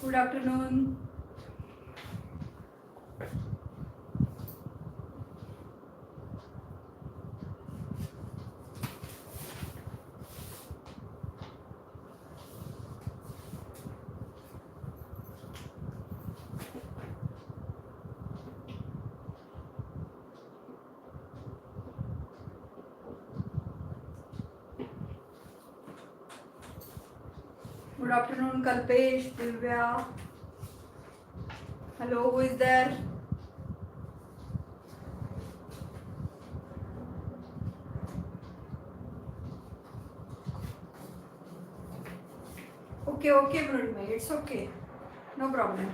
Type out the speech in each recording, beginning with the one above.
Good afternoon. Good afternoon, Kalpesh, Divya. Hello, who is there? Okay, Mrunmayee, it's okay. No problem.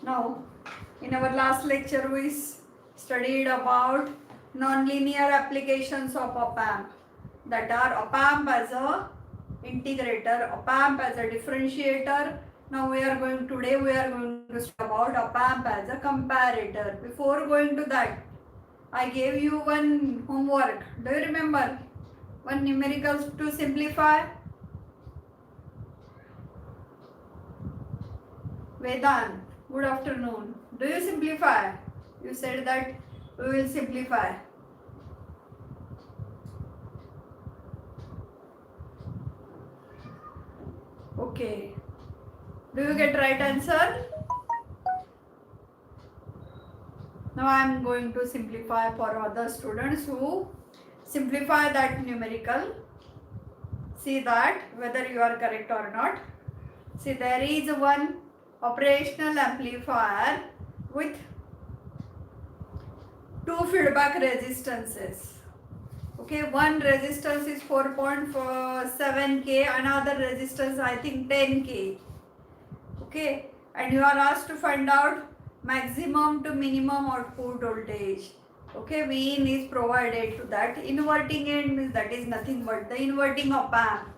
Now, in our last lecture, we studied about non-linear applications of op-amp, that are op-amp as a integrator, op-amp as a differentiator. Now today we are going to study about op-amp as a comparator. Before going to that, I gave you one homework. Do you remember? One numerical to simplify. Vedant, good afternoon. Do you simplify? You said that we will simplify. Okay. Do you get right answer? Now I am going to simplify for other students who simplify that numerical. See that whether you are correct or not. See, there is one operational amplifier with two feedback resistances. Okay, one resistance is 4.7k, another resistance I think 10k. Okay, and you are asked to find out maximum to minimum output voltage. Okay, Vin is provided to that. Inverting end means that is nothing but the inverting op-amp.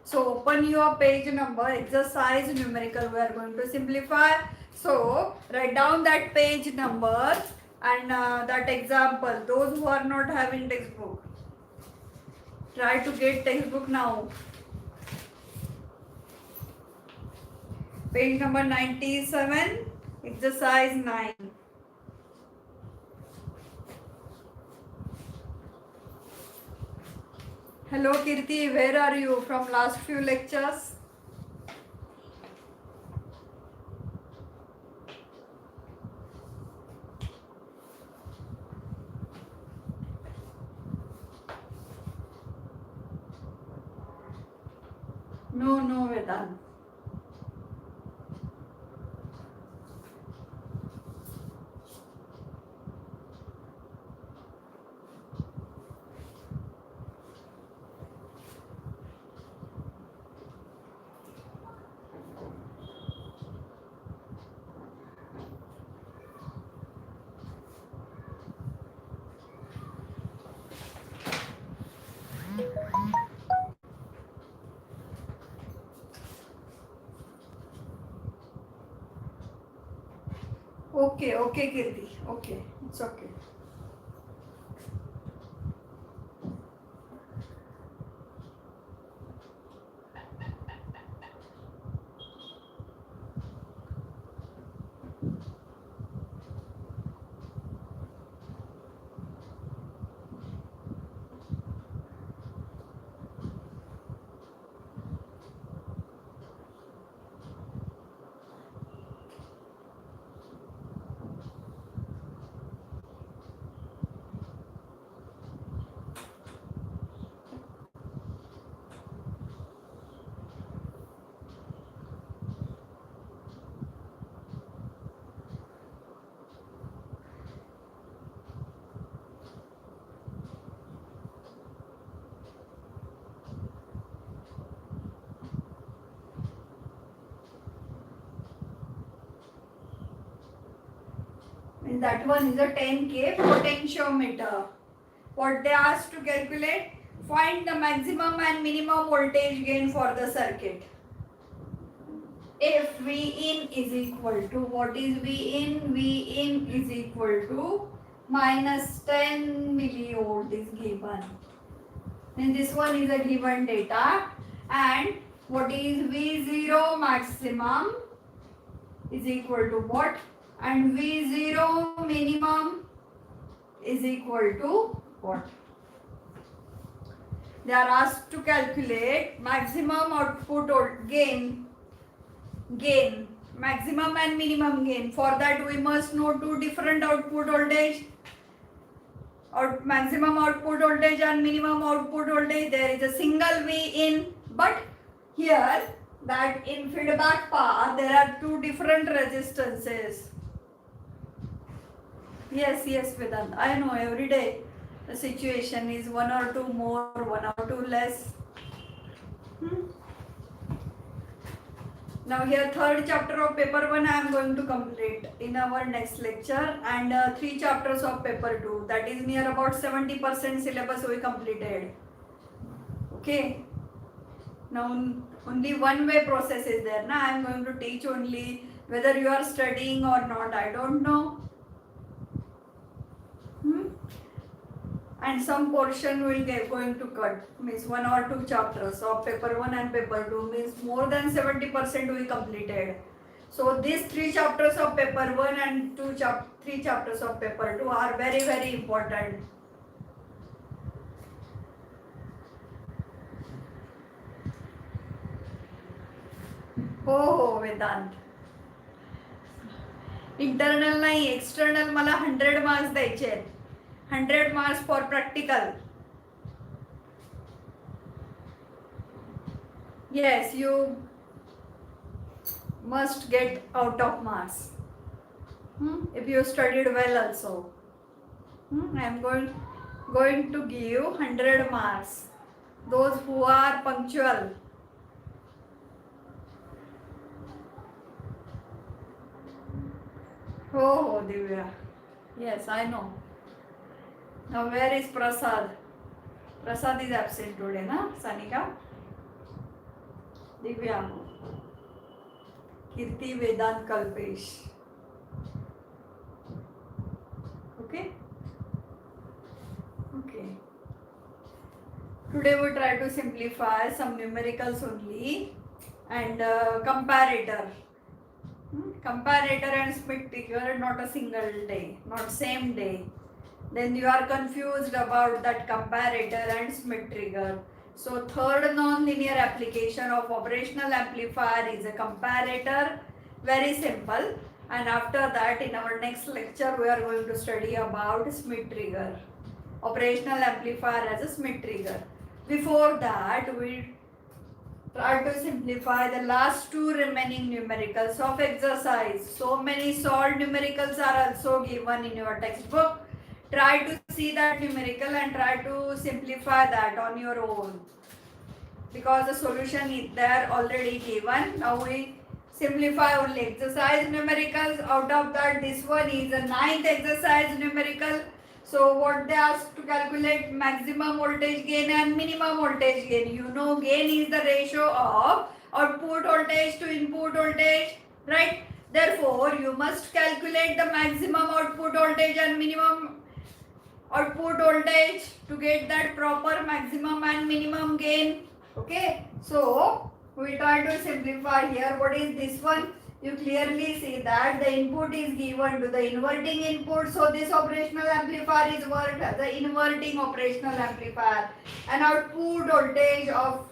So open your page number, exercise numerical we are going to simplify. So write down that page number and that example. Those who are not having textbook, try to get textbook now. Page number 97, exercise 9. Hello Kirti, where are you from last few lectures? No, Vedant. Okay, Kirti. Okay, it's okay. And that one is a 10k potentiometer. What they asked to calculate? Find the maximum and minimum voltage gain for the circuit. If V in is equal to, what is V in? V in is equal to minus 10 millivolt is given. And this one is a given data. And what is V0 maximum is equal to what? And V0 minimum is equal to what? They are asked to calculate maximum output or gain, maximum and minimum gain. For that we must know two different output voltage, maximum output voltage and minimum output voltage. There is a single V in, but here that in feedback path there are two different resistances. Yes, Vedant, I know every day the situation is one or two more, one or two less. Now here third chapter of paper 1 I am going to complete in our next lecture, and 3 chapters of paper 2, that is near about 70% syllabus we completed. Okay. Now only one way process is there. Now I am going to teach only, whether you are studying or not I don't know. And some portion will going to cut, means 1 or 2 chapters of paper 1 and paper 2, means more than 70% we completed. So these 3 chapters of paper 1 and 3 chapters of paper 2 are very, very important. हो वेदांत, internal नाही external मला 100 marks द्यायचे आहेत. 100 marks for practical. Yes, you must get out of marks if you studied well also. I am going to give 100 marks. Those who are punctual. Oh, Divya. Yes, I know. Now where is Prasad? Prasad is absent today, na? Sanika? Divya. Kirti, Vedant, Kalpesh. Okay? Okay. Today we try to simplify some numericals only and comparator. Comparator and Smith trigger, not a single day, not same day. Then you are confused about that comparator and Smith trigger. So third non-linear application of operational amplifier is a comparator. Very simple. And after that, in our next lecture, we are going to study about Smith trigger. Operational amplifier as a Smith trigger. Before that, we try to simplify the last 2 remaining numericals of exercise. So many solved numericals are also given in your textbook. Try to see that numerical and try to simplify that on your own, because the solution is there already given. Now we simplify only exercise numericals. Out of that, this one is the 9th exercise numerical. So what they ask to calculate maximum voltage gain and minimum voltage gain. You know gain is the ratio of output voltage to input voltage, right? Therefore, you must calculate the maximum output voltage and minimum output voltage to get that proper maximum and minimum gain. Okay, so we try to simplify here. What is this one? You clearly see that the input is given to the inverting input. So this operational amplifier is worked as the inverting operational amplifier. And output voltage of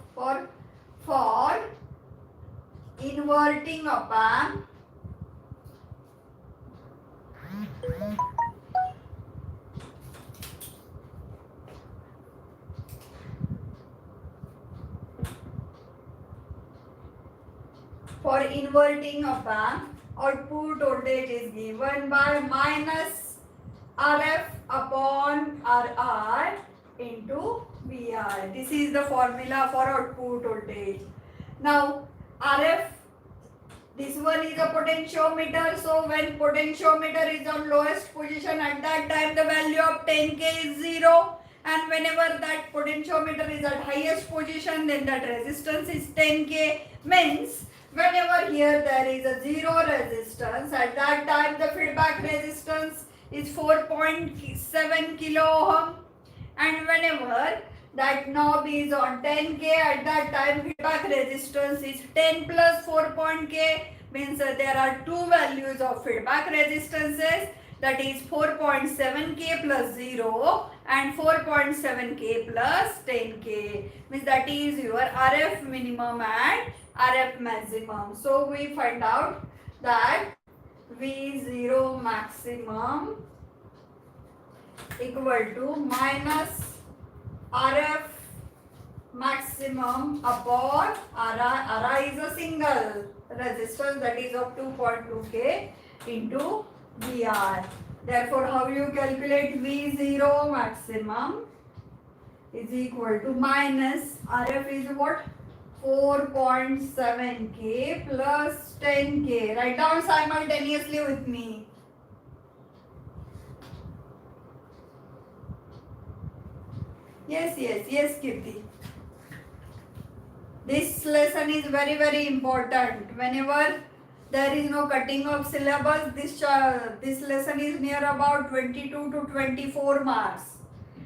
for inverting op-amp output voltage is given by minus RF upon RR into VR. This is the formula for output voltage. Now RF, this one is a potentiometer. So when potentiometer is on lowest position, at that time the value of 10K is 0. and whenever that potentiometer is at highest position, then that resistance is 10K. Means whenever here there is a zero resistance, at that time the feedback resistance is 4.7 kilo ohm, and whenever that knob is on 10K, at that time feedback resistance is 10 plus 4.K, means there are two values of feedback resistances, that is 4.7K plus 0 and 4.7K plus 10K, means that is your RF minimum and RF maximum. So we find out that V0 maximum equal to minus RF maximum upon Ri. Ri is a single resistance, that is of 2.2K into VR. Therefore, how you calculate V0 maximum is equal to minus RF is what? 4.7K plus 10K. Write down simultaneously with me. Yes, Kirti. This lesson is very, very important. Whenever there is no cutting of syllabus, this lesson is near about 22 to 24 marks.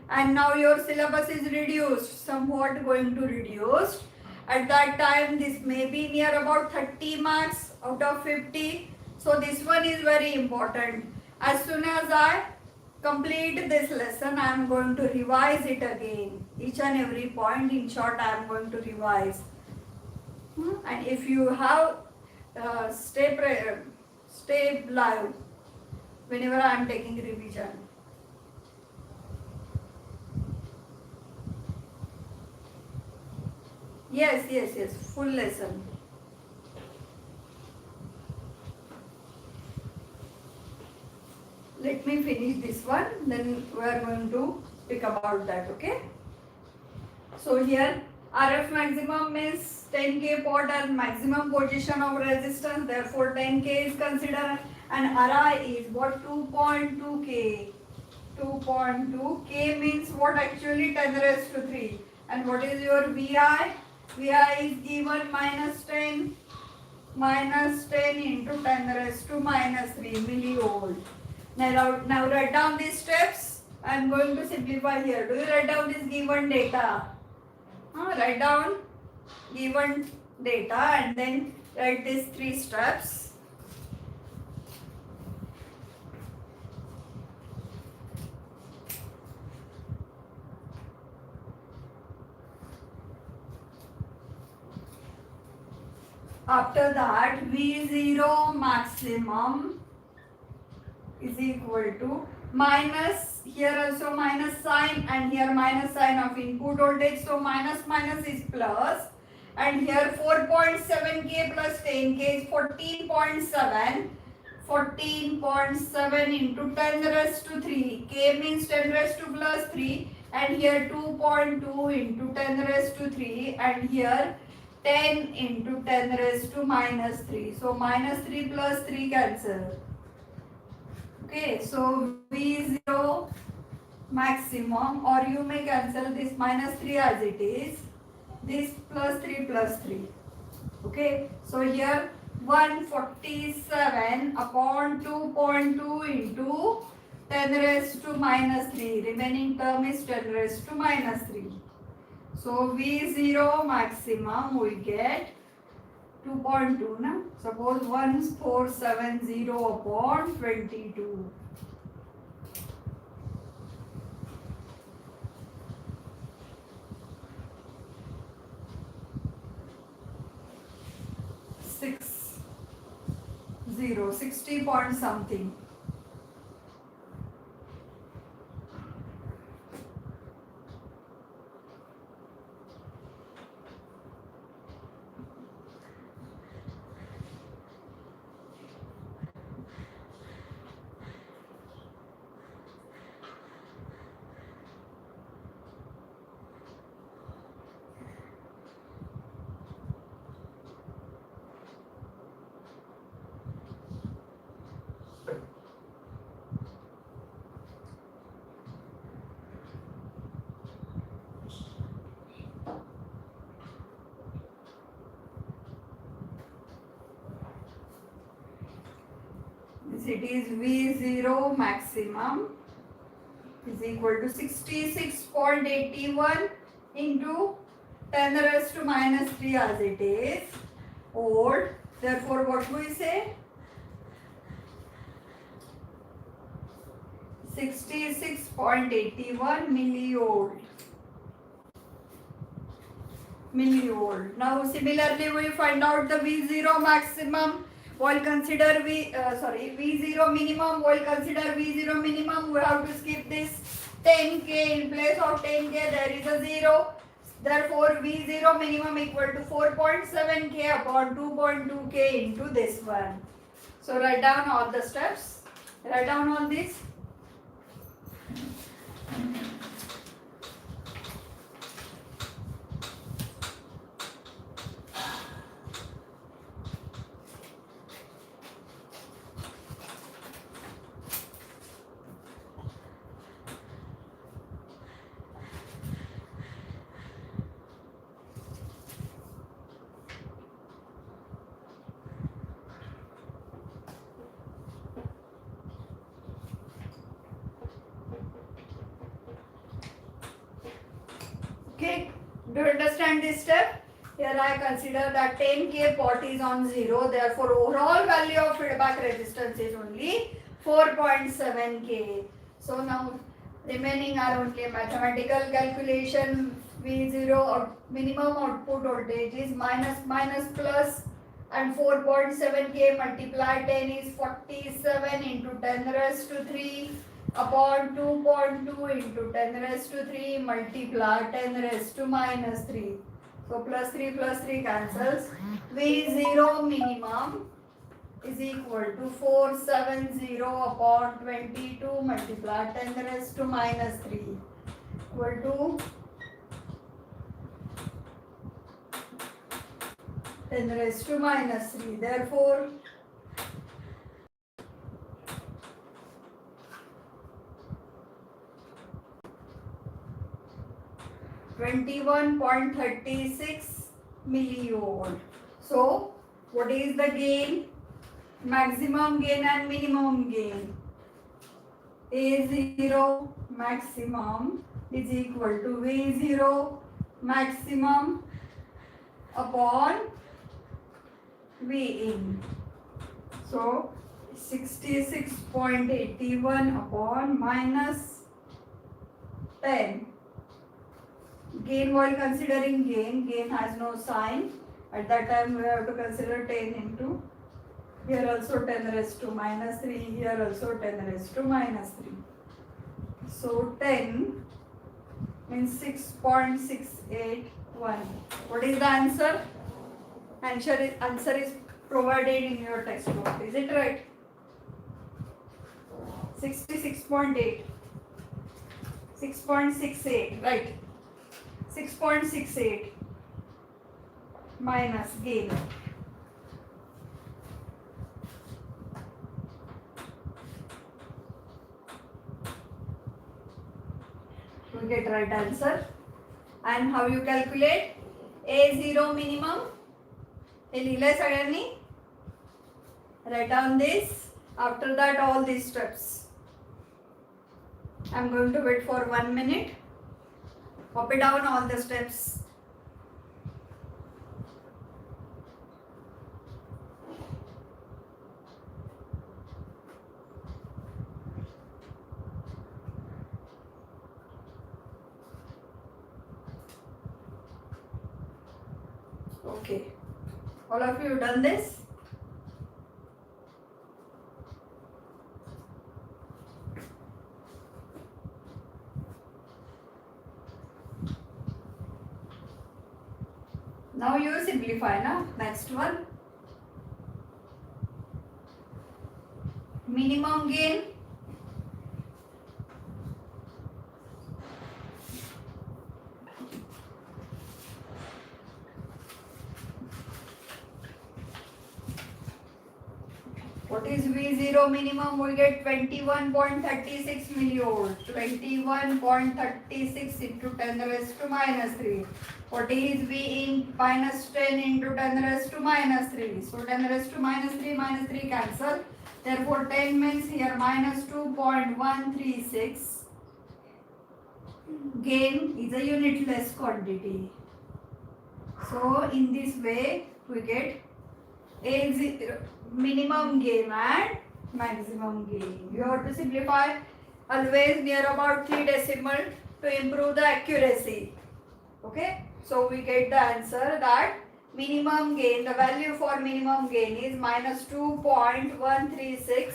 And now your syllabus is reduced, somewhat going to reduce. At that time, this may be near about 30 marks out of 50. So this one is very important. As soon as I complete this lesson, I am going to revise it again. Each and every point in short I am going to revise. And if you have stay live whenever I am taking revision. Yes, full lesson. Let me finish this one, then we are going to speak about that, okay? So here RF maximum is 10K pot as maximum position of resistance, therefore 10K is considered, and Ri is what? 2.2K. 2.2K means what? Actually 10 raised to 3. And what is your Vi? Vi is given minus 10 into 10 raised to minus 3 millivolt. Now write down these steps. I am going to simplify here. Do you write down this given data? Write down given data and then write these 3 steps. After that, V0 maximum is equal to minus, here also minus sign and here minus sign of input voltage. So minus is plus, and here 4.7K plus 10K is 14.7. 14.7 into 10 raised to 3. K means 10 raised to plus 3, and here 2.2 into 10 raised to 3, and here 10 into 10 raised to minus 3. So minus 3 plus 3 cancel. Okay, so V0 maximum, or you may cancel this minus 3 as it is, this plus 3 plus 3. Okay, so here 147 upon 2.2 into 10 raised to minus 3. Remaining term is 10 raised to minus 3. So V0 maximum we get 2.2 na? Suppose 1470 upon 22. Six 60 point something. it is V0 maximum is equal to 66.81 into 10 raised to minus 3 as it is volt. Therefore, what we say? 66.81 millivolt. Now, similarly, we find out the V0 maximum. We'll consider V0 minimum. We'll consider V0 minimum. We have to skip this 10k. In place of 10k, there is a 0. Therefore, V0 minimum equal to 4.7k upon 2.2k into this one. So, write down all the steps. Write down all this. Okay, do you understand this step? Here I consider that 10k pot is on 0, therefore overall value of feedback resistance is only 4.7k. So now remaining are only mathematical calculation. V0 or minimum output voltage is minus plus, and 4.7k multiply 10 is 47 into 10 raised to 3 upon 2.2 into 10 raised to 3 multiply 10 raised to minus 3. So plus 3 cancels. V0 minimum is equal to 470 upon 22 multiply 10 raised to minus 3 equal to 10 raised to minus 3. Therefore, (21.36 millivolt). So, what is the gain? Maximum gain and minimum gain. A0 maximum is equal to V0 maximum upon V in. So, 66.81 upon minus 10. Gain, while considering gain has no sign. At that time we have to consider 10 into, here also 10 raised to minus 3, here also 10 raised to minus 3. So 10 means 6.681. What is the answer? Answer is provided in your textbook. Is it right? 66.8. 6.68, right? 6.68 minus gain. We get right answer. And how you calculate? A0 minimum. हे लिहिलंय सगळ्यांनी. Write down this. After that, all these steps. I'm going to wait for 1 minute. Copy down all the steps. Okay. All of you done this? Now you simplify now. Next one. Minimum gain. What is V0 minimum? We get 21.36 millivolts. 21.36 into 10 raised to minus 3. What is V in minus 10 into 10 raised to minus 3? So 10 raised to minus 3 cancel. Therefore 10 means here minus 2.136. Gain is a unitless quantity. So in this way we get A0 minimum gain and maximum gain. You have to simplify always near about 3 decimal to improve the accuracy. Okay, so we get the answer that minimum gain, the value for minimum gain is minus 2.136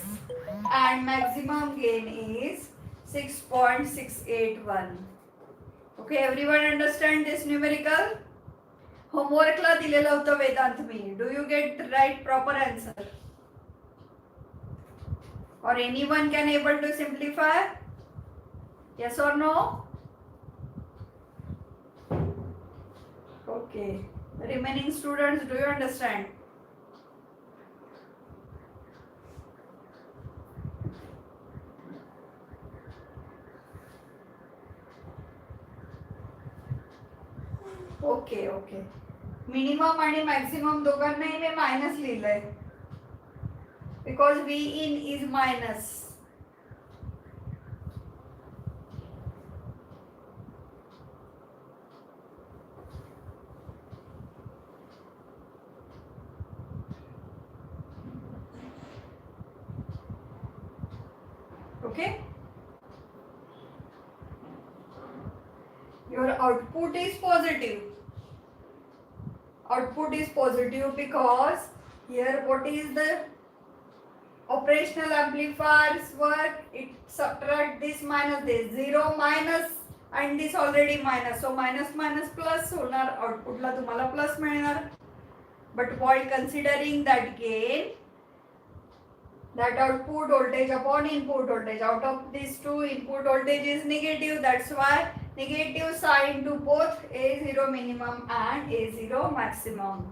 and maximum gain is 6.681. Okay, everyone understand this numerical? Homework ला दिलेलं होतं वेदांत मी. Do you get the right proper answer? Or anyone can able to simplify? Yes or no? Okay. The remaining students, do you understand? Okay, okay. Minimum आणि maximum दोघांनाही मी minus लिहिलंय. Because V in is minus. Okay? Your output is positive. Output is positive because here what is the operational amplifier's work? It subtract this minus this. 0 minus and this already minus. So minus minus plus होणार. Output ला तुम्हाला plus मिळणार. But while considering that gain, that output voltage upon input voltage, out of these two input voltage is negative. That's why negative sign to both A0 minimum and A0 maximum.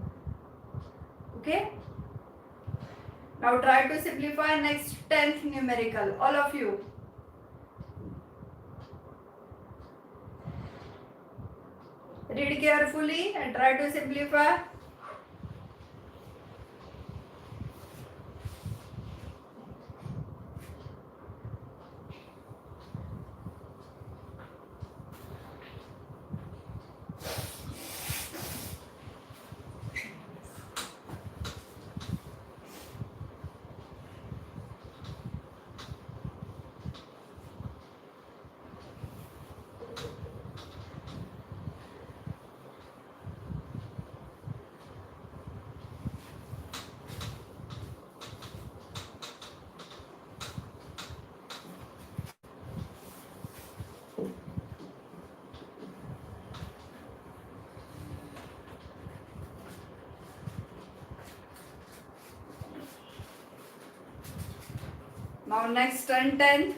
Okay. Now try to simplify next 10th numerical. All of you. Read carefully and try to simplify. Now next 10.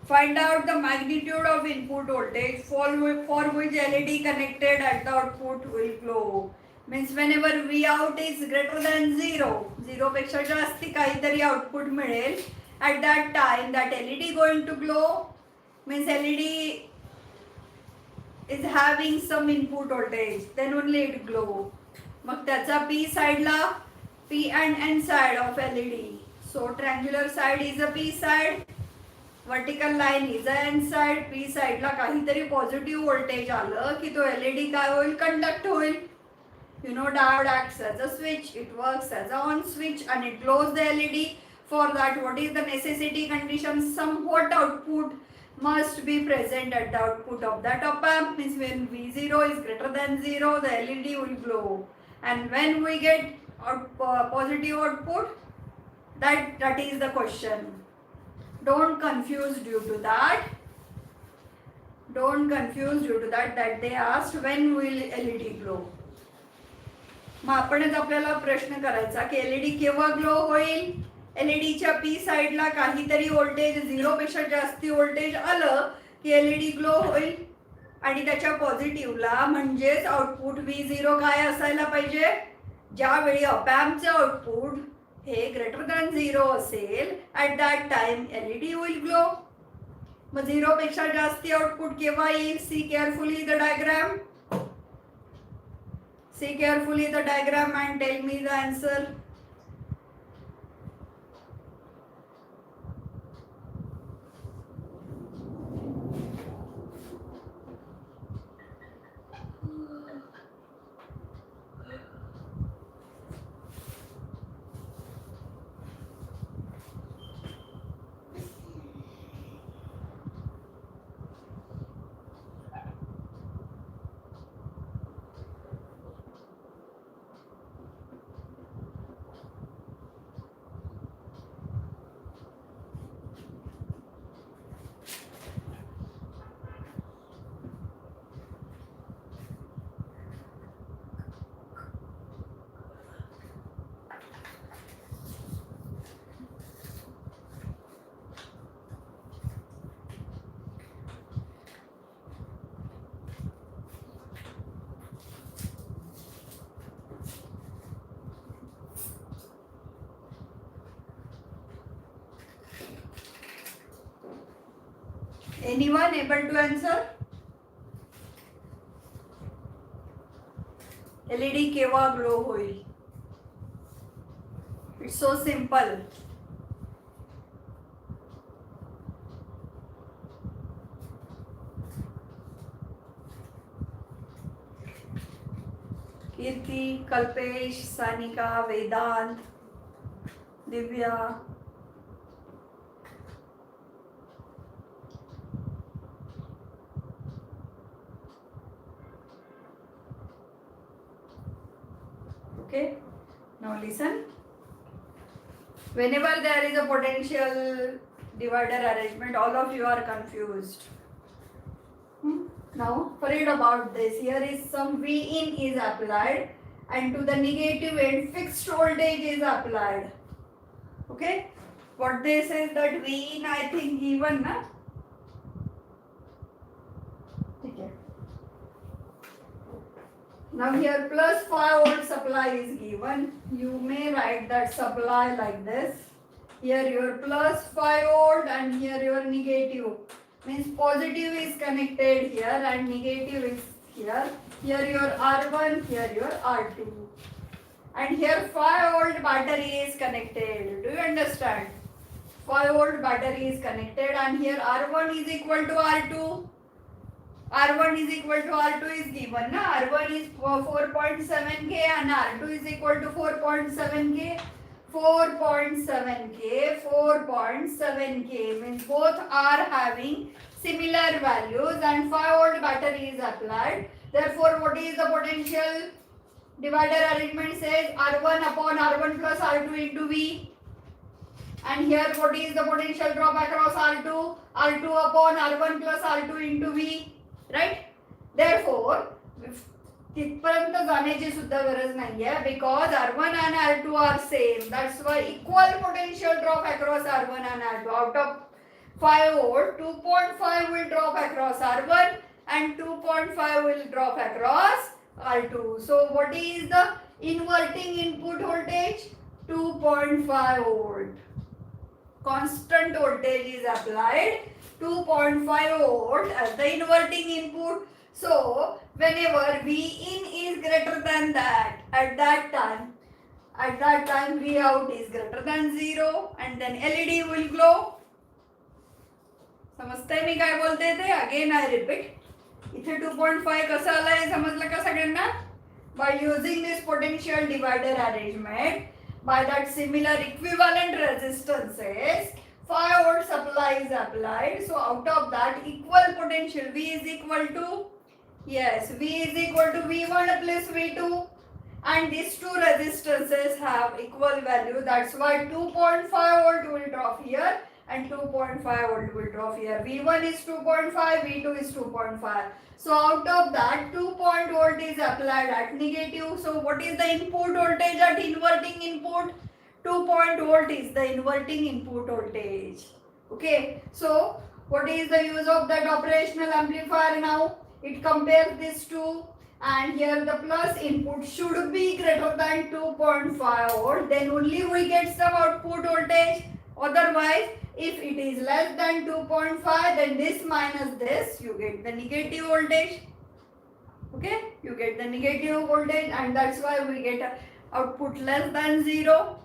Find out the magnitude of input voltage for which LED connected at the output will glow. Means whenever V out is greater than 0, 0 पेक्षा जास्ती काहीतरी output मिळेल, at that time that LED going to glow. Means LED is having some input voltage, then only it glow. मग त्याचा P side La P and N side of LED. So triangular side is a P side, vertical line is a N side. P side ला काहीतरी positive voltage आलं की तो LED काय होईल, conduct होईल. You know diode acts as a switch, it works as a on switch and it glows the LED. For that, what is the necessity condition? Somewhat output must be present at the output of that op-amp. Means when V0 is greater than 0, the LED will glow. And when we get positive output, that is the question. Don't confuse due to that. Don't confuse due to that they asked when will LED glow. मग आपणच आपल्याला प्रश्न करायचा की LED केव्हा glow होईल. LED च्या P साइडला काहीतरी व्होल्टेज 0 पेक्षा जास्ती व्होल्टेज आलं की LED ग्लो होईल आणि त्याच्या पॉझिटिव्हला म्हणजेच आउटपुट V0 काय असायला पाहिजे. ज्यावेळी ऑप-एम्पचे आउटपुट हे ग्रेटर दॅन 0 असेल at that time LED will glow. मग 0 पेक्षा जास्ती आउटपुट केव्हा येईल. See carefully the diagram. See carefully the diagram and tell me the answer. Anyone able to answer? LED केव्हा ग्लो होईल? It's so simple. Kirti, Kalpesh, Sanika, Vedanta, Divya. Okay, now listen. Whenever there is a potential divider arrangement, all of you are confused. Now forget about this. Here is some V in is applied, and to the negative end fixed voltage is applied. Okay, what this is that V in I think given na. Okay. Now here plus 5 volt supply is given. You may write that supply like this. Here your plus 5 volt and here your negative. Means positive is connected here and negative is here. Here your R1, here your R2. And here 5 volt battery is connected. Do you understand? 5 volt battery is connected and here R1 is equal to R2. R1 is equal to R2 is given. Na? R1 is 4.7K and R2 is equal to 4.7K. 4.7K means both are having similar values and 5 volt battery is applied. Therefore, what is the potential divider arrangement says R1 upon R1 plus R2 into V. And here what is the potential drop across R2? R2 upon R1 plus R2 into V. Right? Therefore, तिथपर्यंत जाण्याची सुद्धा गरज नाहीये because R1 and R2 are same. That's why equal potential drop across R1 and R2. Out of 5 volt, 2.5 will drop across R1 and 2.5 will drop across R2. So what is the inverting input voltage? 2.5 volt. Constant voltage is applied. 2.5 volt as the inverting input. So whenever V in is greater than that, at that time V out is greater than 0 and then LED will glow. समजतंय मी काय बोलते ते? Again I repeat. इथे 2.5 कसं आलंय समजलं का सगळ्यांना? By using this potential divider arrangement, by that similar equivalent resistances, 5 volt supply is applied. So out of that equal potential V is equal to V is equal to V1 plus V2 and these two resistances have equal value. That's why 2.5 volt will drop here and 2.5 volt will drop here. V1 is 2.5, V2 is 2.5. So out of that 2 volt is applied at negative. So what is the input voltage at inverting input? 2 volt is the inverting input voltage. Okay. So what is the use of that operational amplifier now? It compares these two and here the plus input should be greater than 2.5 volt. Then only we get some output voltage. Otherwise, if it is less than 2.5, then this minus this, you get the negative voltage. Okay, you get the negative voltage and that's why we get output less than 0.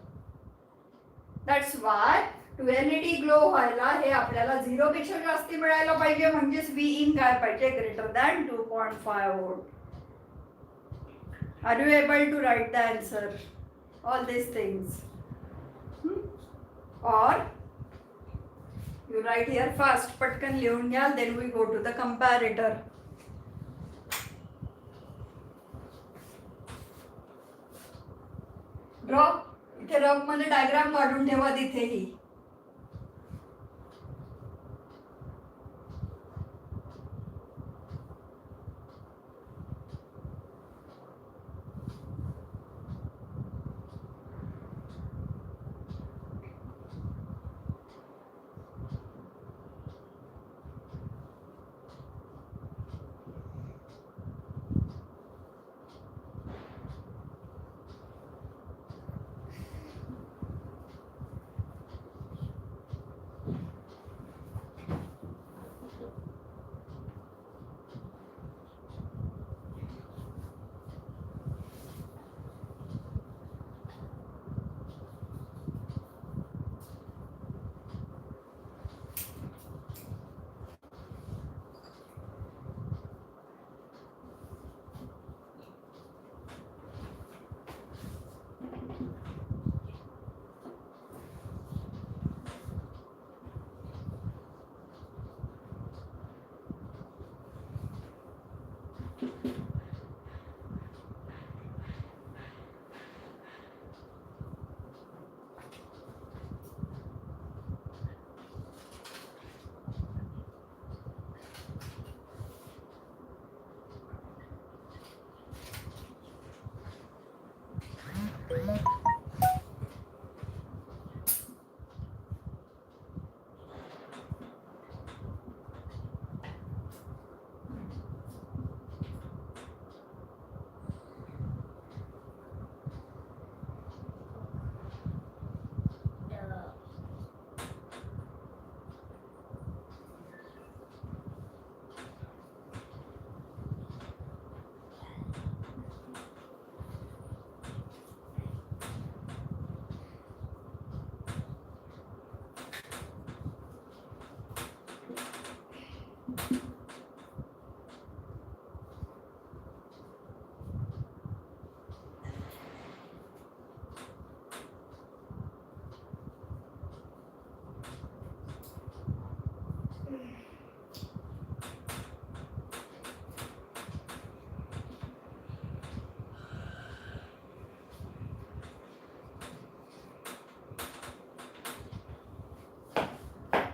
That's why to LED glow व्हायला हे आपल्याला 0 पेक्षा जास्त मिळायला पाहिजे म्हणजेच V in काय पाहिजे greater than 2.5 volt. Are you able to write the answer? All these things. Or you write here fast, पटकन लिहून घ्या, then we go to the comparator. Draw. इथे रफ मध्ये डायग्राम काढून ठेवा तिथेही.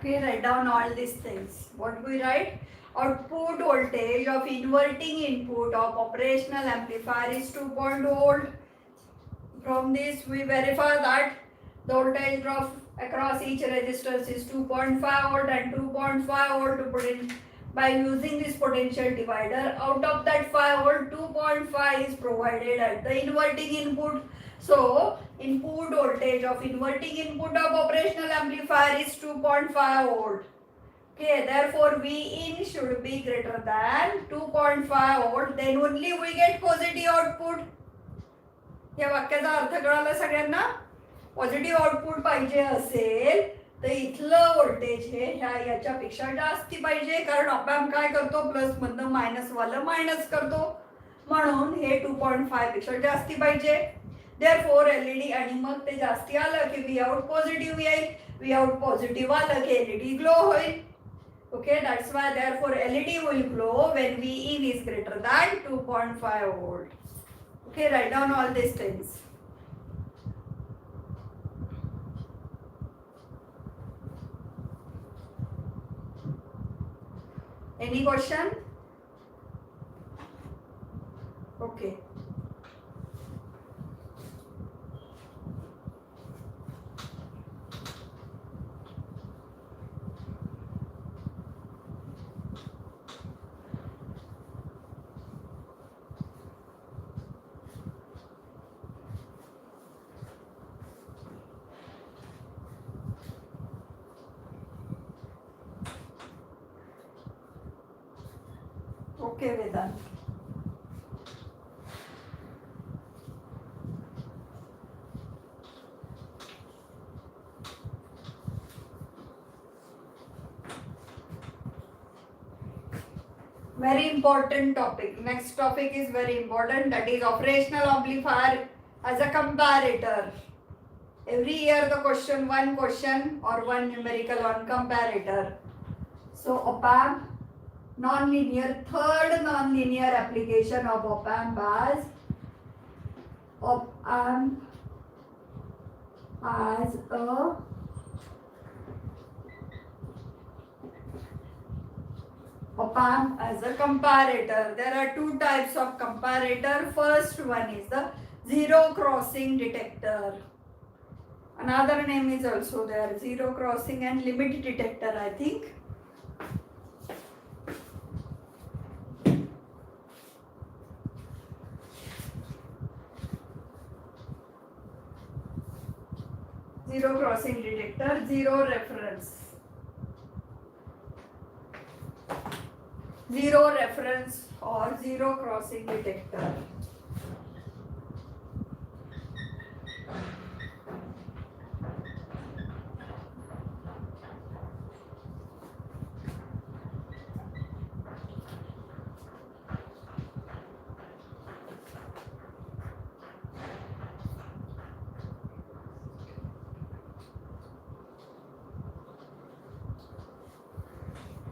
Okay, write down all these things. What we write? Output voltage of inverting input of operational amplifier is 2.0 volt. From this we verify that the voltage drop across each resistance is 2.5 volt and 2.5 volt to put in by using this potential divider. Out of that 5 volt, 2.5 is provided at the inverting input. So input voltage of inverting input of operational amplifier is 2.5 volt. Okay, therefore V in should be greater than 2.5 volt. Then only we get positive output. या वाक्याचा अर्थ कळाला सगळ्यांना. Positive output पाहिजे असेल तर इथलं voltage हे याच्यापेक्षा जास्ती पाहिजे, कारण ऑपॅम्प काय करतो, प्लस मधनं मायनस वाला मायनस करतो, म्हणून हे 2.5 पेक्षा जास्ती पाहिजे. देअरफॉर एलईडी आणि मग ते जास्ती आलं की व्ही आउट पॉझिटिव्ह येईल, व्ही आउट पॉझिटिव्ह आलं की एलईडी ग्लो होईल. Okay, that's why therefore LED will glow when V in is greater than 2.5 volt. Okay, write down all these things. Any question? Okay. Okay, Vedant. Very important topic. Next topic is very important, that is operational amplifier as a comparator. Every year the question, one question or one numerical on comparator. So op-amp non-linear, third non-linear application of op-amp as op-amp as a op-amp as a comparator. There are two types of comparator. First one is the zero crossing detector. Another name is also there, zero crossing and limit detector, I think. Zero crossing detector, zero reference. Zero reference or zero crossing detector.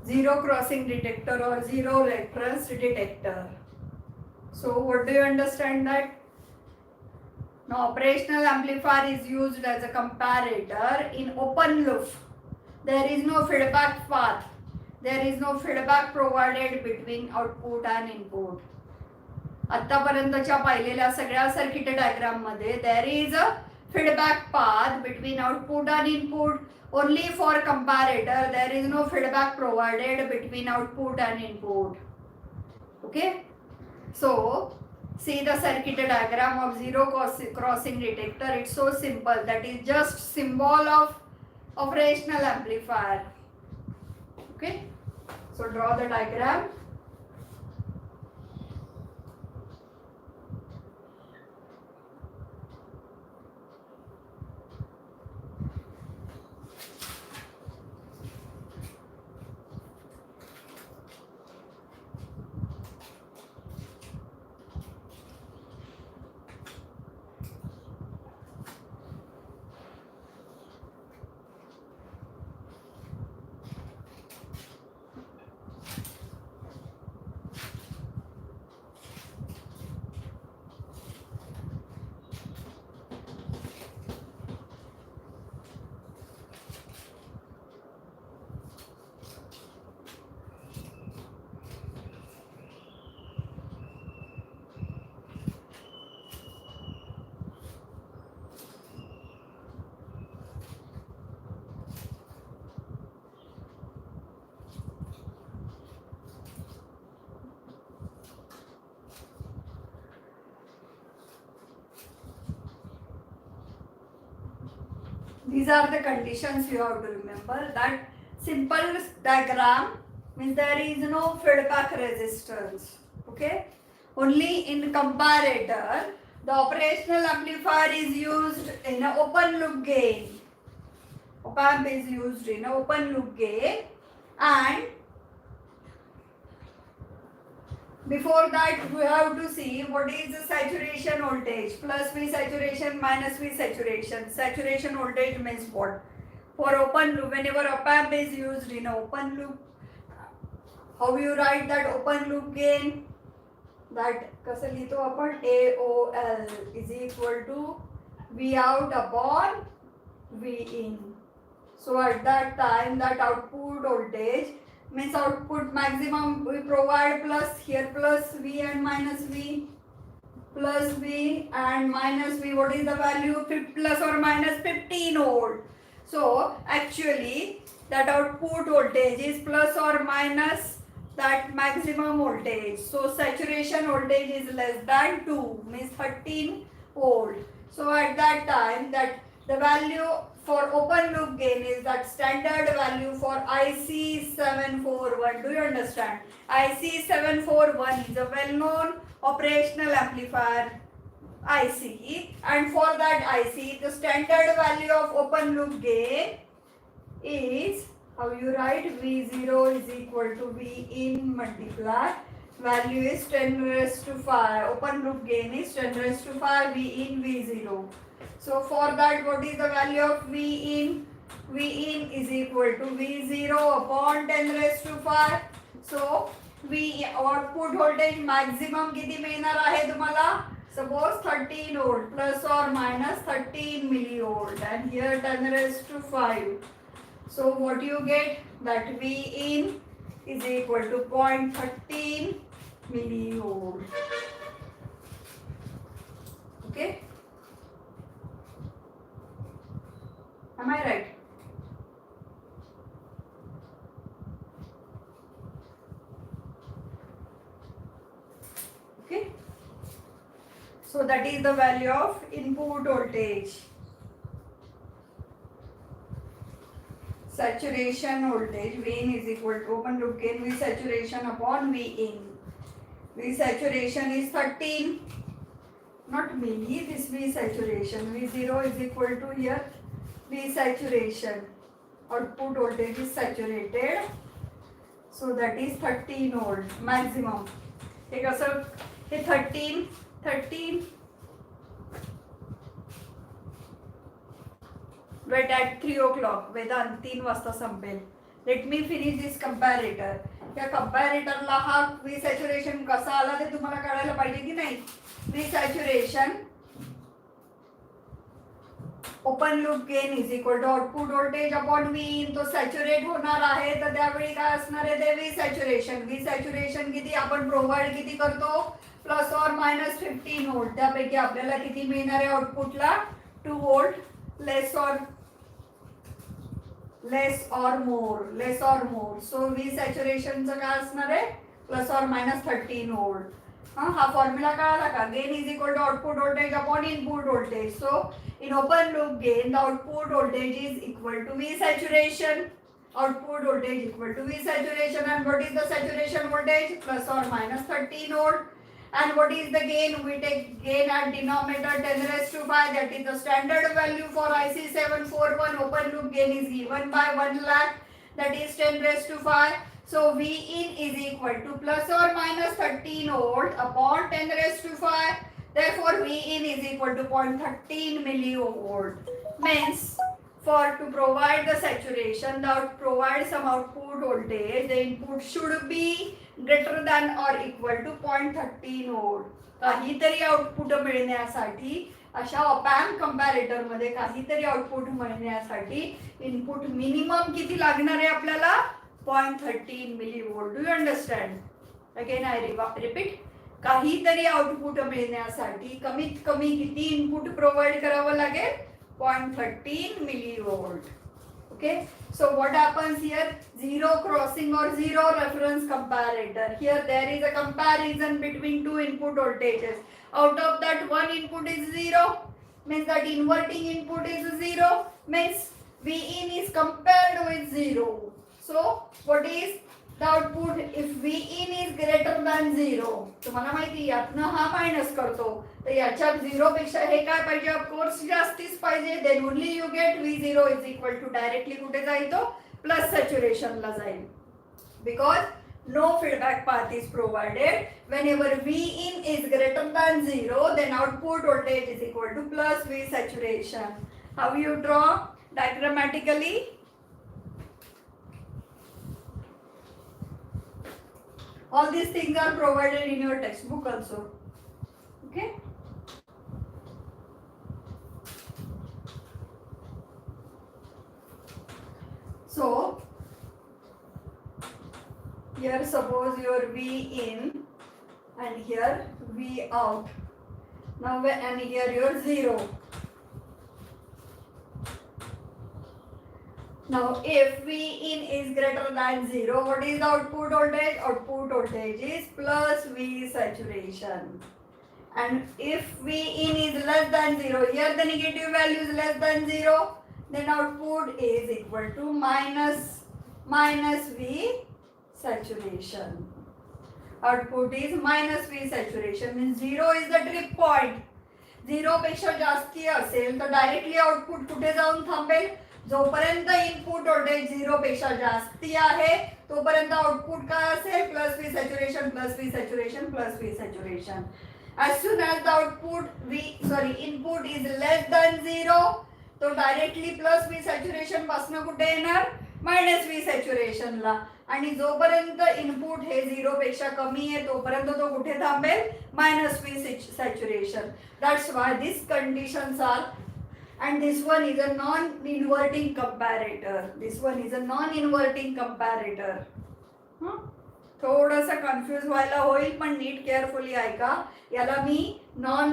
Zero crossing detector or zero reference detector. So what do you understand that? Now operational amplifier is used as a comparator in open loop. There is no feedback path. There is no feedback provided between output and input. आतापर्यंतच्या पाहिलेल्या सगळ्या circuit diagram मध्ये there is a feedback path between output and input. Only for comparator there is no feedback provided between output and input. Okay, so see the circuit diagram of zero crossing detector. It's so simple. That is just symbol of operational amplifier. Okay, so draw the diagram. These are the conditions you have to remember. That simple diagram means there is no feedback resistance. Okay, only in comparator the operational amplifier is used in an open loop gain. Op-amp is used in an open loop gain, and before that we have to see what is the saturation voltage, plus V saturation minus V saturation. Saturation voltage means what? For open loop, whenever op-amp is used in an open loop, how you write that open loop gain? That कसं लिहितो आपण? AOL is equal to V out upon V in. So at that time that output voltage means output maximum we provide plus here plus V and minus V, plus V and minus V. What is the value? Plus or minus 15 volt. So actually that output voltage is plus or minus that maximum voltage. So saturation voltage is less than 2 means 13 volt. So at that time that the value for open loop gain is that standard value for IC741. Do you understand? IC741 is a well-known operational amplifier IC, and for that IC the standard value of open loop gain is, how you write? V0 is equal to V in multiply value is 10 raised to 5. Open loop gain is 10 raised to 5 V in V0. So for that what is the value of V in? V in is equal to V0 upon 10 raised to 5. So V output voltage maximum किती मिळणार आहे तुम्हाला? Suppose 13 volt plus or minus 13 millivolt, and here 10 raised to 5. So what you get? That V in is equal to 0.13 millivolt. Okay? Am I right? Okay. So that is the value of input voltage. Saturation voltage V in is equal to open loop gain V saturation upon V in. V saturation is 13, not milli, this V saturation. V0 is equal to here V saturation. Output voltage is saturated. So that is 13 volt maximum. Take also 13. But at 3 o'clock, Vedant 3 वाजता संपेल. Let me finish this comparator. या कंपॅरेटरला हा V saturation कसा आला ते तुम्हाला कळायला पाहिजे की नाही? V saturation open loop gain is equal to output voltage upon V in. तो सॅच्युरेट होणार आहे तर त्यावेळी काय असणार आहे ते V saturation. V saturation किती आपण प्रोव्हाइड किती करतो? Plus or minus 15 volt. त्यापैकी आपल्याला किती मिळणार आहे आउटपुटला? 2 volt less or more. So V सॅच्युरेशनचं काय असणार आहे? Plus or minus 13 volt. हा फॉर्म्युला कळाला का? Gain is equal to output voltage upon input voltage. So in open loop gain the output voltage is equal to V saturation. Output voltage equal to V saturation. And what is the saturation voltage? Plus or minus 13 volt. And what is the gain? We take gain at denominator 10 raised to 5. That is the standard value for IC 741. Open loop gain is given by 1 lakh. That is 10 raised to 5. So V in is equal to plus or minus 13 volt upon 10 raised to 5. Therefore, V in is equal to 0.13 millivolt. Means, to provide the saturation, provide some output voltage, the input should be greater than or equal to 0.13 volt. काहीतरी output मिळण्यासाठी अशा op-amp comparator मध्ये काहीतरी output मिळण्यासाठी input minimum किती लागणार आहे आपल्याला? 0.13 millivolt. Do you understand? Again I repeat. काहीतरी आउटपुट मिळण्यासाठी कमीत कमी किती इनपुट प्रोव्हाइड करावं लागेल? 0.13 millivolt. Okay, so what happens here? Zero crossing or zero reference comparator. Here there is a comparison between two input voltages. Out of that, one input is 0, means that inverting input is 0, means V in is compared with 0. So what is the output if V in is greater than 0? तुम्हाला माहिती यातनं हा minus करतो तर याच्यात 0 पेक्षा हे काय पाहिजे? ऑफ कोर्स जास्तीच पाहिजे. Then only you get V0 is equal to directly कुठे जाईल? तो प्लस सॅच्युरेशनला जाईल. Because no feedback path is provided. Whenever V in is greater than 0, then output voltage is equal to plus V saturation. How you draw diagrammatically? All these things are provided in your textbook also. Okay? So, here suppose your V in and here V out. Now and here your 0. Now if V in is greater than 0, what is the output voltage? Output voltage is plus V saturation. And if V in is less than 0, here the negative value is less than 0, then output is equal to minus V saturation. Output is minus V saturation, means 0 is the trip point. 0 पेक्षा जास्ती असेल तर directly output कुठे जाऊन थांबेल? जोपर्यंत input voltage 0 पेक्षा जास्ती आहे तोपर्यंत आउटपुट काय असेल? Plus V saturation plus V saturation plus V saturation. as soon as the input is less than 0 तो डायरेक्टली प्लस व्ही सॅच्युरेशन पासून कुठे येणार? मायनस व्ही सॅच्युरेशन ला. आणि जोपर्यंत इनपुट हे 0 पेक्षा कमी आहे तोपर्यंत तो कुठे थांबेल? Minus V saturation. That's why this conditions are. And this one is a non-inverting comparator. This one is a non-inverting comparator. थोडंसं कन्फ्यूज व्हायला होईल पण नीट केअरफुली ऐका. याला मी नॉन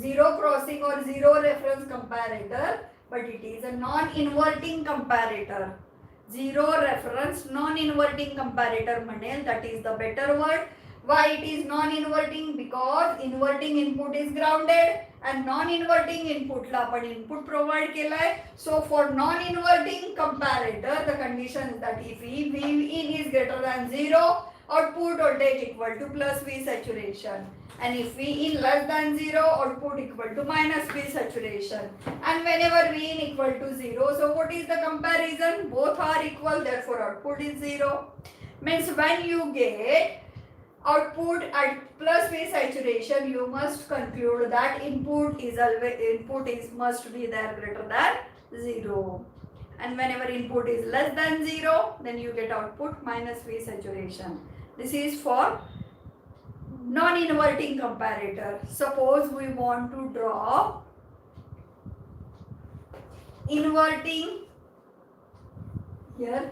झिरो क्रॉसिंग और zero reference comparator, but it is a non inverting comparator. Zero reference non inverting comparator म्हणेल. That is the better word. Why it is non-inverting? Because inverting input is grounded and non-inverting input ला आपण input provide केलाय. So for non-inverting comparator, the condition is that if V in is greater than 0, output voltage equal to plus V saturation. And if V in less than 0, output equal to minus V saturation. And whenever V in equal to 0, so what is the comparison? Both are equal, therefore output is 0. Means when you get output at plus V saturation, you must conclude that input must be there greater than 0. And whenever input is less than 0, then you get output minus V saturation. This is for non-inverting comparator. Suppose we want to draw inverting here.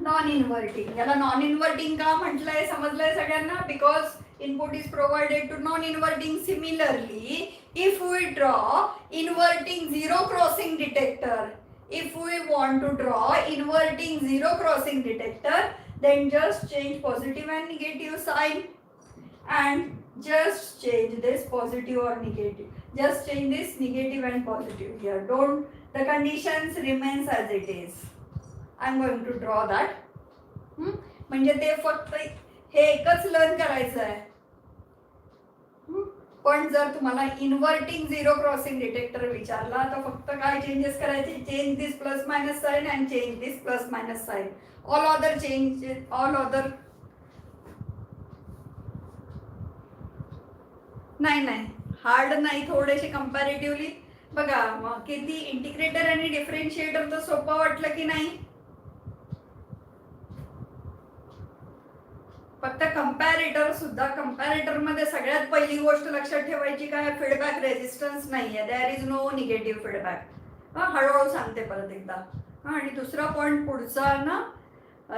Non inverting. याला non inverting का म्हटलंय समजलंय सगळ्यांना? Because input is provided to non-inverting. Similarly, if we draw inverting zero crossing detector, if we want to draw inverting zero crossing detector, then just change positive and negative sign and just change this positive or negative. Just change this negative and positive here. Don't, the conditions remains as it is. I'm going to draw that. म्हणजे ते फक्त हे एकच learn करायचं आहे. पण जर तुम्हाला inverting zero crossing detector विचारला तर फक्त काय चेंजेस करायचे? Change this plus minus sign and change this plus minus sign. All other change, all other नाही हार्ड नाही, थोडेसे कंपॅरेटिव्हली बघा. किती इंटिग्रेटर आणि डिफरेन्शिएटर तर सोपं वाटलं की नाही? फक्त कंपॅरेटर सुद्धा, कंपॅरेटर मध्ये सगळ्यात पहिली गोष्ट लक्षात ठेवायची काय? फीडबॅक रेजिस्टन्स नाहीये. There is no negative feedback. हळूहळू सांगते परत एकदा. आणि दुसरा पॉइंट पुढचा ना,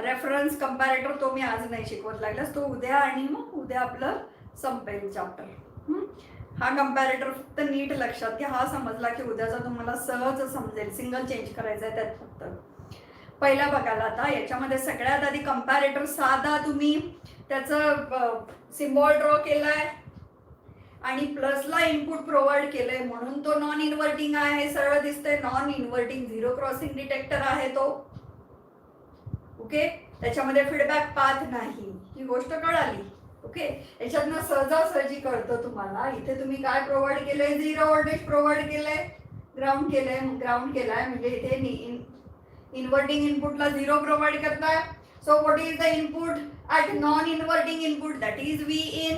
रेफरन्स कंपॅरेटर, तो मी आज नाही शिकवत लागलास, तो उद्या, आणि मग उद्या आपलं संपेल चॅप्टर. हा कंपॅरेटर फक्त नीट लक्षात घ्या. हा समजला की उद्याचा तुम्हाला सहज समजेल. सिंगल चेंज करायचा आहे त्यात फक्त. पहिला बघायला आता याच्यामध्ये सगळ्यात आधी कंपॅरेटर साधा तुम्ही त्याचं सिम्बॉल ड्रॉ केलाय आणि प्लसला इनपुट प्रोव्हाइड केलंय म्हणून तो नॉन इन्व्हर्टिंग आहे. सरळ दिसतंय. Non inverting zero crossing detector आहे तो. ओके, त्याच्यामध्ये फीडबॅक पाथ नाही, ही गोष्ट कळाली. ओके, याच्यातनं सहजासहजी कळतं तुम्हाला. इथे तुम्ही काय प्रोव्हाइड केलंय? झिरो व्होल्टेज प्रोव्हाइड केलंय, ग्राउंड केलंय. ग्राउंड केलाय म्हणजे इथे इन्व्हर्टिंग इनपुटला झिरो प्रोव्हाइड करताय. So what is the input at non-inverting input? That is Vin.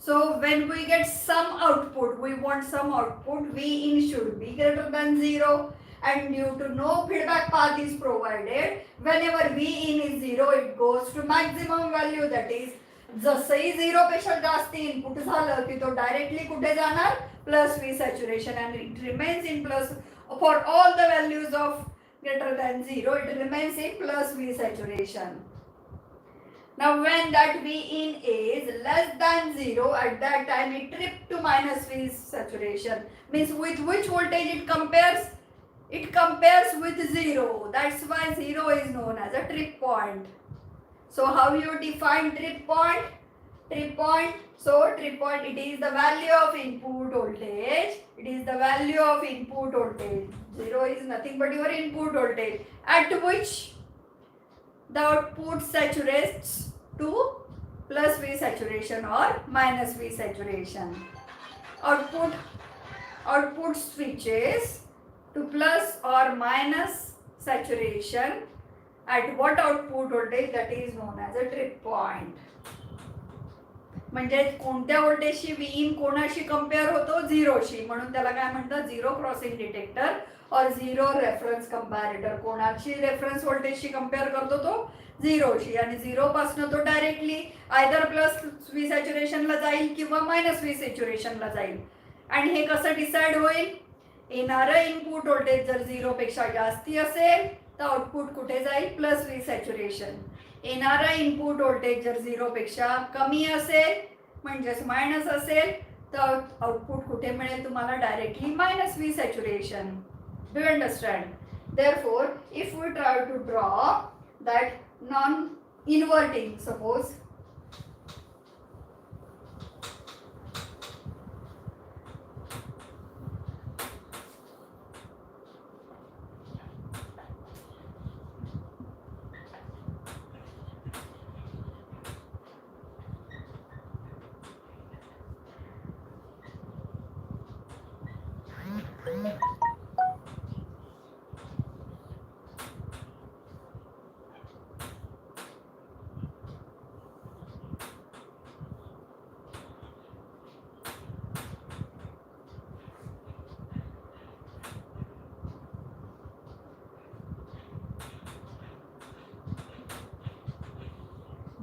So when we get some output, we want some output, Vin should be greater than 0. And due to no feedback path is provided, whenever Vin is 0, it goes to maximum value. That is, जसंही 0 पेक्षा जास्त input झालं की तो directly कुठे जाणार? Plus V saturation, and it remains in plus for all the values of greater than 0, it remains in plus V saturation. Now when that Vin is less than 0, at that time it trips to minus V saturation. Means with which voltage it compares? It compares with 0. That's why 0 is known as a trip point. So how you define trip point? Trip point. So trip point, it is the value of input voltage. It is the value of input voltage. 0 is nothing but your input voltage at which the output saturates to plus V saturation or minus V saturation. Output switches to plus or minus saturation at what output voltage? That is known as a trip point. म्हणजे कोणत्या व्होल्टेजशी Vin कोणाशी compare होतो? झिरोशी. म्हणून त्याला काय म्हणतात? Zero crossing detector और झिरो रेफरन्स कंपॅरेटर. कोणाशी रेफरन्स व्होल्टेजशी कंपेअर करतो? तो झिरोशी. आणि झिरो पासून तो डायरेक्टली आयदर प्लस V सॅच्युरेशनला जाईल किंवा मायनस V सॅच्युरेशनला जाईल. आणि हे कसं डिसाइड होईल? येणारं इनपुट व्होल्टेज जर 0 पेक्षा जास्ती असेल तर आउटपुट कुठे जाईल? Plus V saturation. येणारं इनपुट व्होल्टेज जर 0 पेक्षा कमी असेल म्हणजेच मायनस असेल तर आउटपुट कुठे मिळेल तुम्हाला? Directly minus V saturation. Do you understand? Therefore, if we try to draw that non-inverting, suppose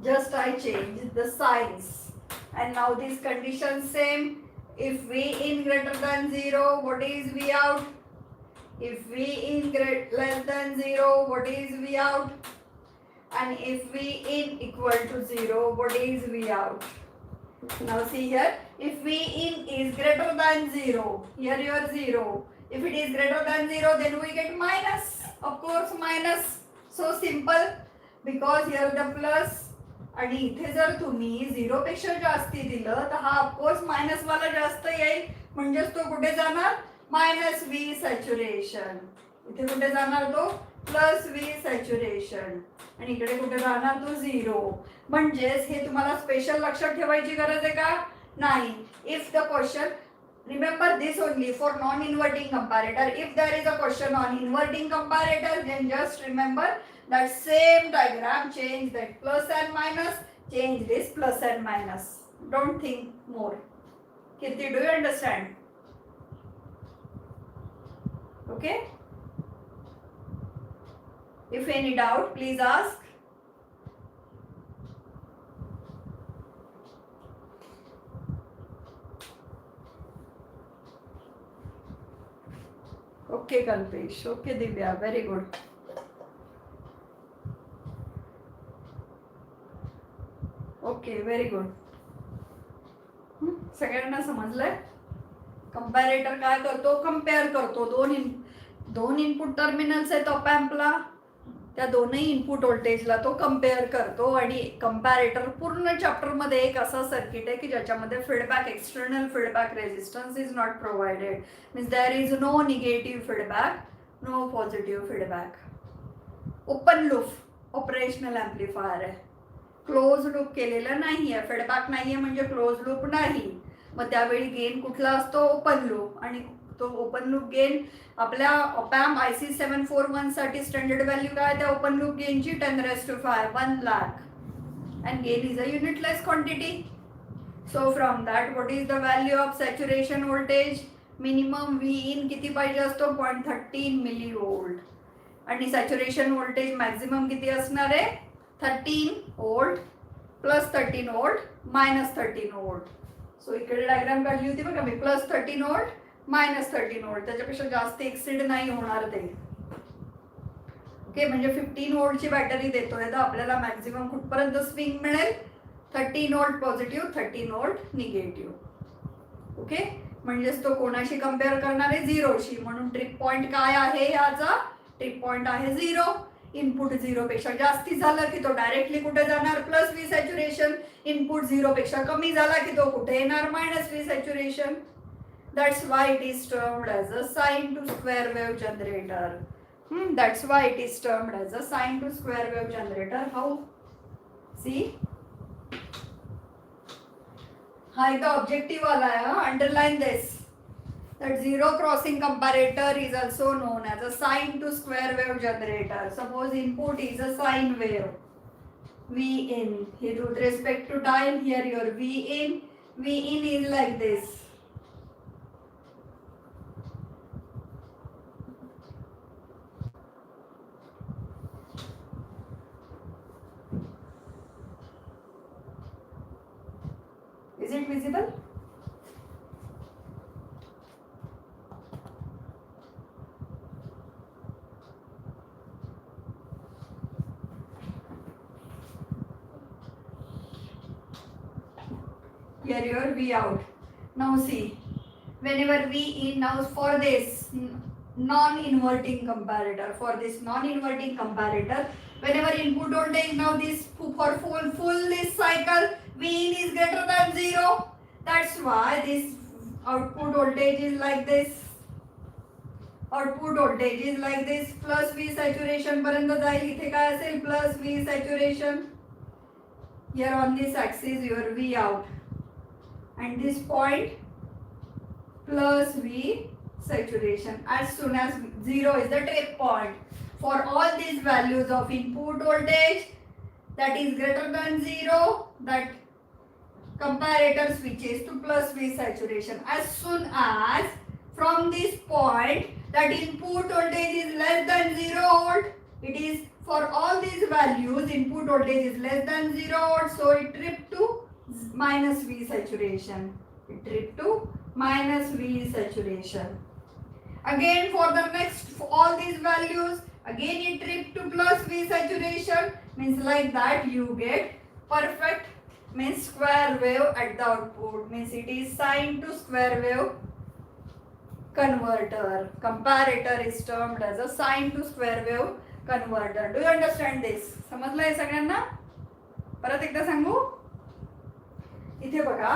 just I changed the signs and now these conditions same. If Vin greater than 0, what is V out? If Vin less than 0, what is V out? and if V in equal to 0, what is V out? Now see here, if V in is greater than 0, here you are 0. If it is greater than 0, then we get minus. Of course, minus. So simple. Because here the plus आणि इथे जर तुम्ही 0 पेक्षा जास्ती दिलं तर हा of course minus वाला जास्त येईल, म्हणजेच तो कुठे जाणार? Minus V saturation. इथे कुठे जाणार तो? Plus V saturation. आणि इकडे कुठे राहणार तो 0. म्हणजेच हे तुम्हाला स्पेशल लक्षात ठेवायची गरज आहे का? नाही. If the question, remember this only for non-inverting comparator. If there is a question on inverting comparator, then just remember that same diagram, change that plus and minus, change this plus and minus. Don't think more. Kirti, do you understand? Okay? If any doubt, please ask. Okay, Kalpesh. Okay, Divya. Very good. Okay, very good. सगळ्यांना समजलंय? Comparator काय करतो? Compare करतो. दोन input terminals आहेत op एम्पला, त्या दोनही input व्होल्टेजला तो कंपेअर करतो. आणि कंपॅरेटर पूर्ण चॅप्टर मध्ये एक असा सर्किट आहे की ज्याच्यामध्ये feedback, external feedback resistance is not provided. Means there is no negative feedback, no positive feedback. Open loop operational amplifier आहे, क्लोज लूप केलेलं नाहीये. फीडबॅक नाहीये म्हणजे क्लोज लूप नाही. मग त्यावेळी गेन कुठला असतो? Open loop. आणि तो ओपन लूप गेन आपल्या ऑपॅम्प IC 741 साठी स्टँडर्ड व्हॅल्यू काय? त्या ओपन लूप गेनची 10⁵ 1 lakh. And gain is a unitless quantity. So from that what is the value of saturation voltage? Minimum V in किती पाहिजे असतो? 0.13 मिलीव्होल्ट. आणि सॅच्युरेशन व्होल्टेज मॅक्झिमम किती असणार आहे? 13 volt plus 13 volt minus 13 volt. So इकडे diagram काढली होती बघा मी, प्लस 13 वोल्ट मायनस 13 वोल्ट. त्याच्यापेक्षा जास्त एक्सिड नाही होणार ते. ओके, म्हणजे 15 वोल्टची बॅटरी देतोय तर आपल्याला मॅक्झिमम कुठपर्यंत स्विंग मिळेल? 13 volt positive, 13 volt negative. Okay, म्हणजेच तो कोणाशी कंपेअर करणार आहे? 0शी. म्हणून ट्रिप पॉइंट काय आहे याचा? ट्रिप पॉइंट आहे 0. इनपुट 0 पेक्षा जास्ती झालं की तो डायरेक्टली कुठे जाणार? Plus V saturation. इनपुट 0 पेक्षा कमी झाला की तो कुठे येणार? Minus V saturation. That's why it is termed as a sine to square wave generator. That's why it is termed as a sine to square wave generator. How? See? हा इथं objective आला आहे. Underline this. That zero crossing comparator is also known as a sine to square wave generator. Suppose input is a sine wave, V in. Here with respect to time, here your V in is like this. Is it visible? Here your V out. Now see, whenever V in, now for this non-inverting comparator, whenever input voltage, now this for full this cycle, V in is greater than 0. That's why this output voltage is like this. Plus V saturation पर्यंत जाईल. इथे काय असेल? Plus V saturation. Here on this axis your V out. And this point plus V saturation. As soon as 0 is the trip point. For all these values of input voltage that is greater than 0, that comparator switches to plus V saturation. As soon as from this point that input voltage is less than 0 volt, it is for all these values input voltage is less than 0 volt, so it tripped to minus V saturation. Again for the next, for all these values, again it tripped to plus V V saturation means like that you get perfect means square wave at the output, means it is sine to square wave converter. Comparator is termed as a sine to square wave converter. Do you understand this? समजलंय सगळ्यांना? परत एकदा सांगू. इथे बघा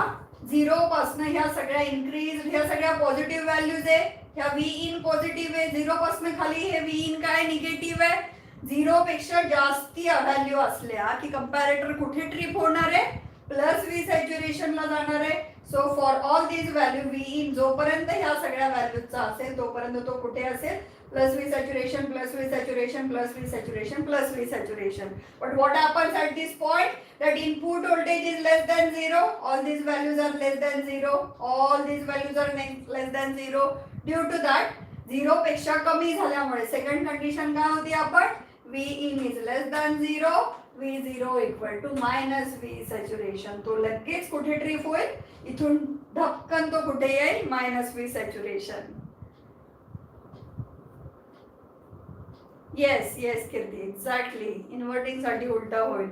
0 पासून ह्या सगळ्या increase, ह्या सगळ्या पॉझिटिव्ह व्हॅल्यूज आहे. ह्या V in पॉझिटिव्ह आहे. 0 पासून खाली हे V in काय निगेटिव्ह आहे. 0 पेक्षा जास्ती व्हॅल्यू असल्या की कंपॅरेटर कुठे ट्रिप होणार आहे, प्लस V सॅच्युरेशन ला जाणार आहे. So for all these value V in जोपर्यंत ह्या सगळ्या व्हॅल्यूजचा असेल तोपर्यंत तो कुठे असेल, plus V saturation, plus V saturation, plus V saturation, plus V saturation. But what happens at this point? That input voltage is less than 0. All these values are less than 0. All these values are less than 0. Due to that, 0 पेक्षा कमी झाल्यामुळे second condition काय होती आपण? V in is less than 0. V0 equal to minus V saturation. तो लगेच कुठे trip होईल? इथून धपकन तो कुठे येईल? Minus V saturation. Yes yes Kirti, exactly. Inverting साठी उलटा होईल.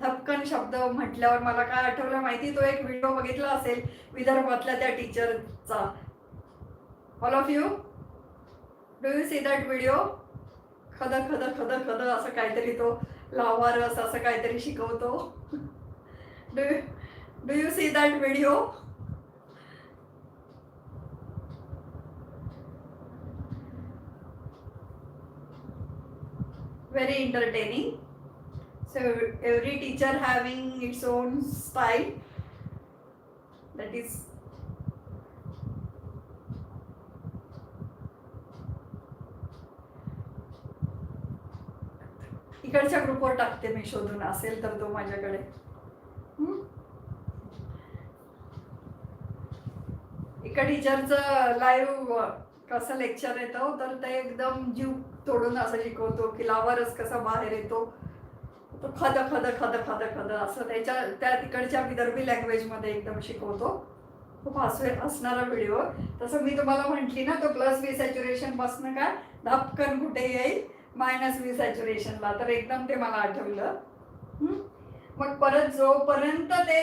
धपकन शब्द म्हटल्यावर मला काय आठवलं माहिती, तो एक व्हिडिओ बघितला असेल विदर्भातल्या त्या टीचरचा. All of you do you see that video? खद खद खद खद असं काहीतरी तो लावारस असं काहीतरी शिकवतो. Do you see that video? Very entertaining. So every teacher having its own style. That is इकडच्या ग्रुपवर टाकते मी शोधून, असेल तर तो माझ्याकडे. एका टीचरचं लाईव्ह कसं लेक्चर येतं, तर ते एकदम जीव तोडून असं शिकवतो की लावारस कसा बाहेर येतो, तो खद खद खद खद खद असं त्या तिकडच्या विदर्भी लँग्वेज मध्ये एकदम शिकवतो. खूप हसणारा व्हिडिओ. तसं मी तुम्हाला म्हटली ना, तो प्लस V सॅच्युरेशन पासून काय धपकन कुठे येईल, मायनस V सॅच्युरेशनला. तर एकदम ते मला आठवलं. मग परत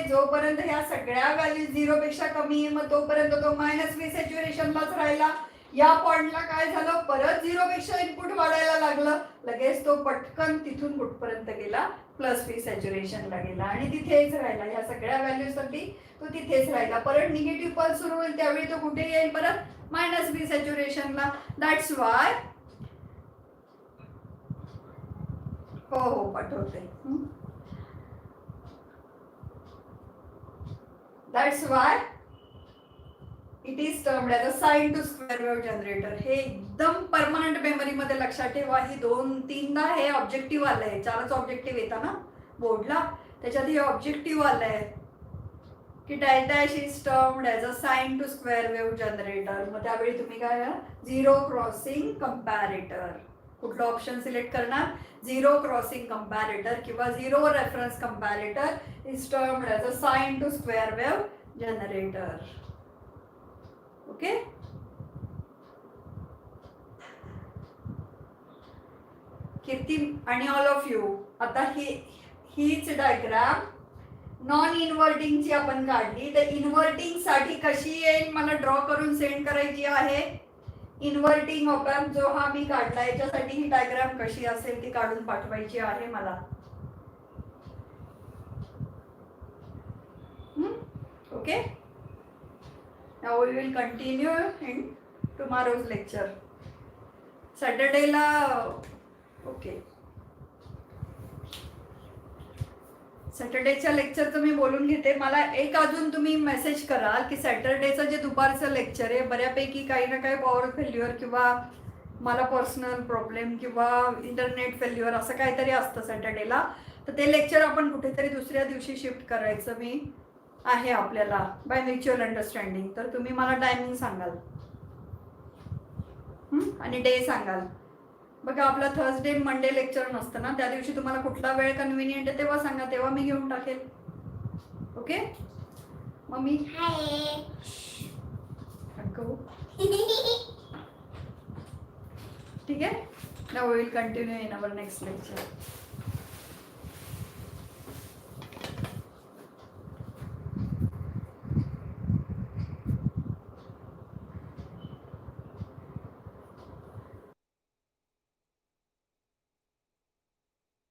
जोपर्यंत ह्या सगळ्या व्हॅल्यू 0 पेक्षा कमी आहे, मग तोपर्यंत तो मायनस V सॅच्युरेशनलाच राहिला. या पॉइंटला काय झालं, परत 0 पेक्षा इनपुट वाढायला लागलं, लगेच तो पटकन तिथून कुठपर्यंत गेला, प्लस V सॅच्युरेशनला गेला आणि तिथेच राहिला. ह्या सगळ्या व्हॅल्यूसाठी तो तिथेच राहिला. परत निगेटिव्ह पल्स सुरू होईल त्यावेळी तो कुठे येईल, परत मायनस V सॅच्युरेशनला. दॅट्स वाय हो पाठवते. That's why it is termed as a sine to square wave generator. हे एकदम परमनंट मेमरी मध्ये लक्षात ठेवा. ही 2-3दा हे ऑब्जेक्टिव्ह आलंय. 4च ऑब्जेक्टिव्ह येतात ना बोर्डला, त्याच्यात हे ऑब्जेक्टिव्ह आलंय की dash dash is termed as a sine to square wave generator. मग त्यावेळी तुम्ही काय 0 क्रॉसिंग कंपॅरेटर, कुठलं ऑप्शन सिलेक्ट करणार? 0 क्रॉसिंग कंपॅरेटर किंवा 0 reference comparator is termed as a sine to square wave generator. Okay. Kirti आणि ऑल ऑफ यू, आता हीच डायग्राम नॉन इन्व्हर्टिंगची आपण काढली, तर इन्व्हर्टिंग साठी कशी येईल मला ड्रॉ करून सेंड करायची आहे. इन्व्हर्टिंग ऑप-एम्प जो हा मी काढला, याच्यासाठी ही डायग्राम कशी असेल ती काढून पाठवायची आहे मला. Okay. Now we will continue in tomorrow's lecture. सॅटर्डेला ओके. सॅटर्डेच्या लेक्चरचं मी बोलून घेते. मला एक अजून तुम्ही मेसेज कराल की सॅटर्डेचं जे दुपारचं लेक्चर आहे, बऱ्यापैकी काही ना काही पॉवर फेल्युअर किंवा मला पर्सनल प्रॉब्लेम किंवा इंटरनेट फेल्युअर असं काहीतरी असतं सॅटर्डेला, तर ते लेक्चर आपण कुठेतरी दुसऱ्या दिवशी शिफ्ट करायचं मी आहे आपल्याला बाय म्युच्युअल अंडरस्टँडिंग. तर तुम्ही मला टायमिंग सांगाल आणि डे सांगाल. बघा आपला थर्सडे मंडे लेक्चर नसतं ना, त्या दिवशी तुम्हाला कुठला वेळ कन्व्हिनियंट आहे तेव्हा सांगा, तेव्हा मी घेऊन टाकेल. Okay mummy. ठीक आहे. Now we will continue in our next lecture.